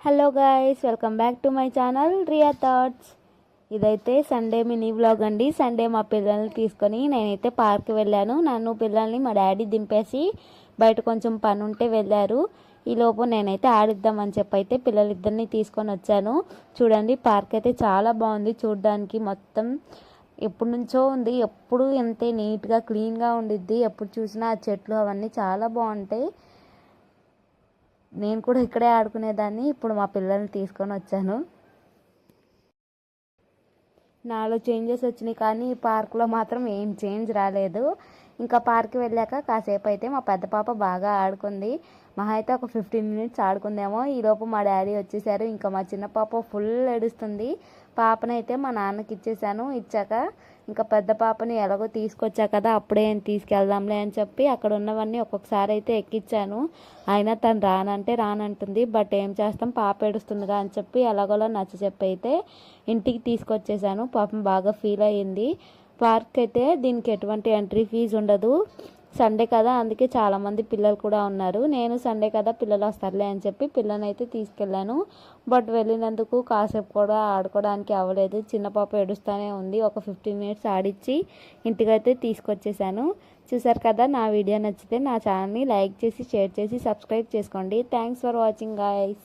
Hello guys, welcome back to my channel Riya thoughts. ఇదైతే Sunday mini vlog అండి. Sunday మా పిల్లల్ని తీసుకొని నేనైతే పార్క్ వెళ్ళాను. నన్ను పిల్లల్ని మా డాడీ దింపేసి బయట కొంచెం పని ఉంటే వెళ్ళారు. ఈలోపు నేనైతే ఆడిద్దామని చెప్పి అయితే పిల్లలిద్దరిని తీసుకొని వచ్చాను. చూడండి, పార్క్ అయితే చాలా బాగుంది చూడడానికి. మొత్తం ఎప్పటి నుంచో ఉంది, ఎప్పుడు ఎంతే నీట్గా క్లీన్గా ఉండిద్ది. ఎప్పుడు చూసినా ఆ చెట్లు అవన్నీ చాలా బాగుంటాయి. నేను కూడా ఇక్కడే ఆడుకునేదాన్ని. ఇప్పుడు మా పిల్లల్ని తీసుకొని వచ్చాను. నాలో చేంజెస్ వచ్చినాయి, కానీ పార్క్లో మాత్రం ఏం చేంజ్ రాలేదు. ఇంకా పార్క్కి వెళ్ళాక కాసేపు అయితే మా పెద్ద పాప బాగా ఆడుకుంది. మహా అయితే ఒక 15 మినిట్స్ ఆడుకుందేమో. ఈలోపు మా డాడీ వచ్చేసారు. ఇంకా మా చిన్న పాప ఫుల్ ఏడుస్తుంది. పాపనైతే మా నాన్నకి ఇచ్చేసాను. ఇచ్చాక ఇంకా పెద్ద పాపని ఎలాగో తీసుకొచ్చా కదా, అప్పుడే తీసుకెళ్దాంలే అని చెప్పి అక్కడ ఉన్నవన్నీ ఒక్కొక్కసారి అయితే ఎక్కించాను. అయినా తను రానంటే రానంటుంది. బట్ ఏం చేస్తాం, పాప ఏడుస్తుందిగా అని చెప్పి ఎలాగోలా నచ్చ చెప్పి అయితే ఇంటికి తీసుకొచ్చేసాను. పాపం బాగా ఫీల్ అయ్యింది. పార్క్ అయితే దీనికి ఎటువంటి ఎంట్రీ ఫీజు ఉండదు. సండే కదా, అందుకే చాలామంది పిల్లలు కూడా ఉన్నారు. నేను సండే కదా పిల్లలు వస్తారులే అని చెప్పి పిల్లని అయితే తీసుకెళ్ళాను. బట్ వెళ్ళినందుకు కాసేపు కూడా ఆడుకోవడానికి అవ్వలేదు. చిన్న పాప ఏడుస్తూనే ఉంది. ఒక 15 మినిట్స్ ఆడిచ్చి ఇంటికైతే తీసుకొచ్చేసాను. చూసారు కదా, నా వీడియో నచ్చితే నా ఛానల్ని లైక్ చేసి, షేర్ చేసి, సబ్స్క్రైబ్ చేసుకోండి. Thanks for watching guys.